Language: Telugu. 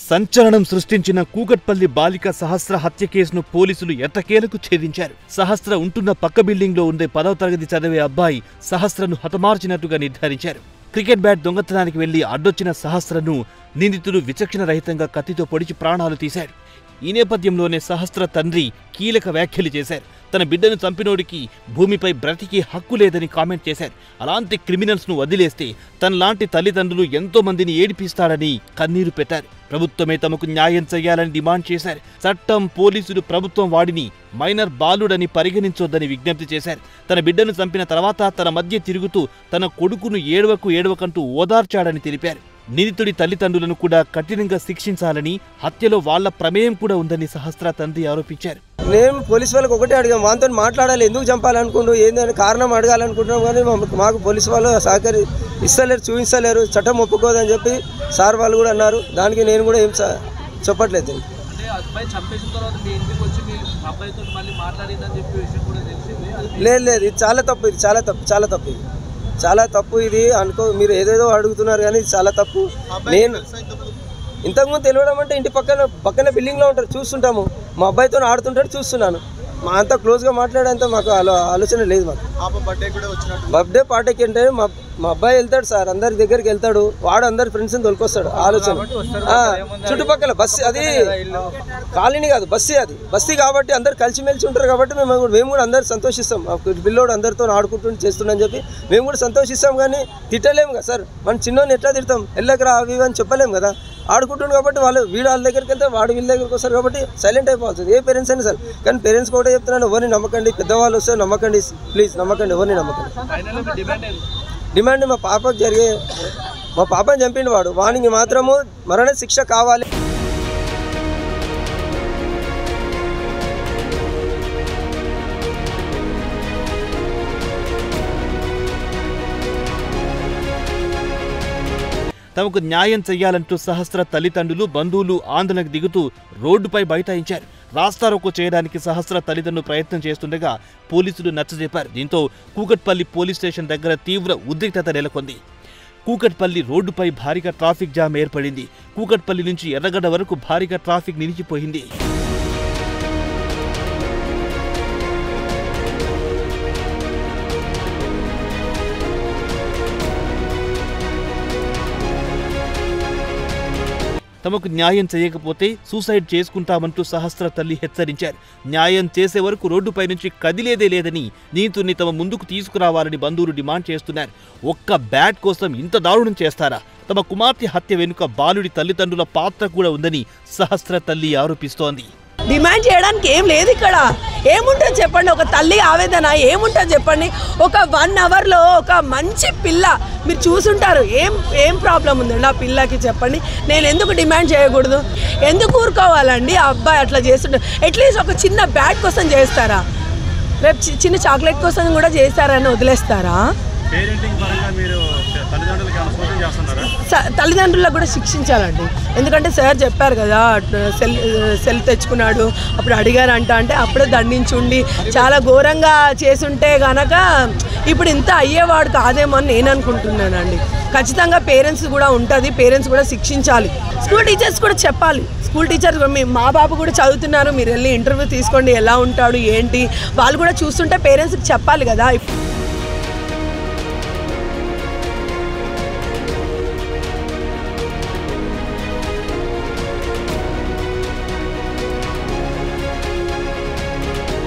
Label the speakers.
Speaker 1: సంచలనం సృష్టించిన కూకట్పల్లి బాలిక సహస్ర హత్య కేసును పోలీసులు ఎట్టకేలకు ఛేదించారు. సహస్ర ఉంటున్న పక్క బిల్డింగ్ లో ఉండే 10వ తరగతి చదివే అబ్బాయి సహస్రను హతమార్చినట్టుగా నిర్ధారించారు. క్రికెట్ బ్యాట్ దొంగతనానికి వెళ్లి అడ్డొచ్చిన సహస్రను నిందితుడు విచక్షణ రహితంగా కత్తితో పొడిచి ప్రాణాలు తీశారు. ఈ నేపథ్యంలోనే సహస్ర తండ్రి కీలక వ్యాఖ్యలు చేశారు. తన బిడ్డను చంపినోడికి భూమిపై బ్రతికి హక్కు లేదని కామెంట్ చేశారు. అలాంటి క్రిమినల్స్ ను వదిలేస్తే తనలాంటి తల్లిదండ్రులు ఎంతో మందిని ఏడిపిస్తాడని కన్నీరు పెట్టారు. ప్రభుత్వమే తమకు న్యాయం చేయాలని డిమాండ్ చేశారు. చట్టం, పోలీసులు ప్రభుత్వం వాడిని మైనర్ బాలుడని పరిగణించొద్దని విజ్ఞప్తి చేశారు. తన బిడ్డను చంపిన తర్వాత తన మధ్య తిరుగుతూ తన కొడుకును ఏడవకంటూ ఓదార్చాడని తెలిపారు. నిందితుడి తల్లిదండ్రులను కూడా కఠినంగా శిక్షించాలని, హత్యలో వాళ్ల ప్రమేయం కూడా ఉందని సహస్ర తండ్రి ఆరోపించారు.
Speaker 2: మేము పోలీసు వాళ్ళకి ఒకటే అడిగాం, వాంతో మాట్లాడాలి, ఎందుకు చంపాలనుకుంటూ ఏందని కారణం అడగాలనుకుంటున్నాం. కానీ మాకు పోలీసు వాళ్ళు ఇస్తలేరు, చూపించలేరు, చట్టం ఒప్పుకోదని చెప్పి సార్ వాళ్ళు కూడా అన్నారు. దానికి నేను కూడా ఏం చెప్పట్లేదు. లేదు, ఇది చాలా తప్పు, ఇది చాలా తప్పు ఇది అనుకో. మీరు ఏదేదో అడుగుతున్నారు కానీ ఇది చాలా తప్పు. నేను ఇంతకుముందు తెలియడం అంటే ఇంటి పక్కన బిల్డింగ్లో ఉంటారు, చూస్తుంటాము. మా అబ్బాయితో ఆడుతుంటాడు, చూస్తున్నాను. మా అంత క్లోజ్గా మాట్లాడేంత మాకు ఆలోచన లేదు. మాకు బర్త్డే పార్టీకి అంటే మా అబ్బాయి వెళ్తాడు సార్, అందరి దగ్గరికి వెళ్తాడు, వాడు అందరి ఫ్రెండ్స్ని తోలుకొస్తాడు. ఆలోచన చుట్టుపక్కల బస్సు, అది కాలనీ కాదు, బస్సీ కాబట్టి అందరు కలిసిమెలిసి ఉంటారు. కాబట్టి మేము కూడా అందరు సంతోషిస్తాం. పిల్లోడు అందరితో ఆడుకుంటూ చేస్తుండని చెప్పి మేము కూడా సంతోషిస్తాం. కానీ తిట్టలేము కదా సార్, మన చిన్నోని ఎట్లా తిడతాం, వెళ్ళకరా అవి అని చెప్పలేము కదా. ఆడుకుంటుంది కాబట్టి వీడు వాళ్ళ దగ్గరికి వెళ్తే వాడు వీళ్ళ దగ్గరికి వస్తారు. కాబట్టి సైలెంట్ అయిపోతుంది ఏ పేరెంట్స్ అయినా సార్. కానీ పేరెంట్స్ కూడా చెప్తున్నాను, ఎవరిని నమ్మకండి, పెద్దవాళ్ళు వస్తే నమ్మకండి, ప్లీజ్ నమ్మకండి, ఎవరిని నమ్మకండి. డిమాండ్ మా పాపని చంపిన వానికి మాత్రము మరణ శిక్ష కావాలి.
Speaker 1: తమకు న్యాయం చెయ్యాలంటూ సహస్ర తల్లిదండ్రులు, బంధువులు ఆందోళనకు దిగుతూ రోడ్డుపై బైఠాయించారు. రాస్తారోకో చేయడానికి సహస్ర తల్లిదండ్రులు ప్రయత్నం చేస్తుండగా పోలీసులు నచ్చజెప్పారు. దీంతో కూకట్పల్లి పోలీస్ స్టేషన్ దగ్గర తీవ్ర ఉద్రిక్తత నెలకొంది. కూకట్పల్లి రోడ్డుపై భారీగా ట్రాఫిక్ జామ్ ఏర్పడింది. కూకట్పల్లి నుంచి ఎర్రగడ్డ వరకు భారీగా ట్రాఫిక్ నిలిచిపోయింది. తమకు న్యాయం చేయకపోతే సూసైడ్ చేసుకుంటామంటూ సహస్ర తల్లి హెచ్చరించారు. న్యాయం చేసే వరకు రోడ్డుపై నుంచి కదిలేదే లేదని, నిందితుడిని తమ ముందుకు తీసుకురావాలని బంధువులు డిమాండ్ చేస్తున్నారు. ఒక్క బ్యాట్ కోసం ఇంత దారుణం చేస్తారా? తమ కుమార్తె హత్య వెనుక బాలుడి తల్లిదండ్రుల పాత్ర కూడా ఉందని సహస్ర తల్లి ఆరోపిస్తోంది.
Speaker 3: డిమాండ్ చేయడానికి ఏం లేదు ఇక్కడ. ఏముంటుంది చెప్పండి, ఒక తల్లి ఆవేదన ఏముంటుంది చెప్పండి. ఒక 1 అవర్లో ఒక మంచి పిల్ల మీరు చూసుంటారు, ఏం ప్రాబ్లం ఉంది నా పిల్లకి చెప్పండి. నేను ఎందుకు డిమాండ్ చేయకూడదు? ఎందుకు ఊరుకోవాలండి? ఆ అబ్బాయి అట్లా చేస్తుంటారు. అట్లీస్ట్ ఒక చిన్న బ్యాట్ కోసం చేస్తారా? రేపు చిన్న చాక్లెట్ కోసం కూడా చేస్తారని వదిలేస్తారా? తల్లిదండ్రులకు కూడా శిక్షించాలండి. ఎందుకంటే సార్ చెప్పారు కదా, సెల్ తెచ్చుకున్నాడు, అప్పుడు అడిగారంట, అంటే అప్పుడే దండించుండి చాలా ఘోరంగా చేసుంటే గనక ఇప్పుడు ఇంత అయ్యేవాడు కాదేమో అని నేను అనుకుంటున్నానండి. ఖచ్చితంగా పేరెంట్స్ కూడా ఉంటుంది, పేరెంట్స్ కూడా శిక్షించాలి. స్కూల్ టీచర్స్ కూడా చెప్పాలి. స్కూల్ టీచర్ మా బాబు కూడా చదువుతున్నారు, మీరు వెళ్ళి ఇంటర్వ్యూ తీసుకోండి, ఎలా ఉంటాడు ఏంటి, వాళ్ళు కూడా చూస్తుంటే పేరెంట్స్కి చెప్పాలి కదా.